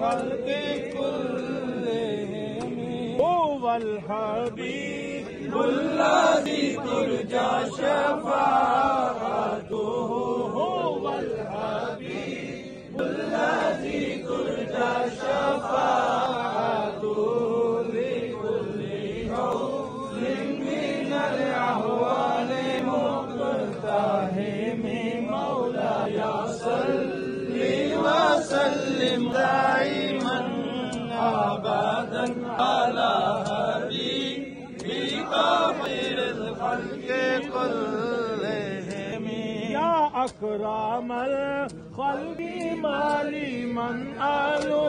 खल्क़ि कुल्लिहिम हुवल हबीबुल्लज़ी तुरजा शफ़ाअतुहु हुवल हबीबुल्लज़ी तुरजा शफ़ाअतुहु लिकुल्लि हौलिन मिनल अहवालि मुक़्तहिम मौलाया सल्लि व सल्लिम दाइमन अबदन अला हबीबिका खैरिल खल्क़ि कुल्लिहिम या अकरमल खल्क़ि माली मन आलू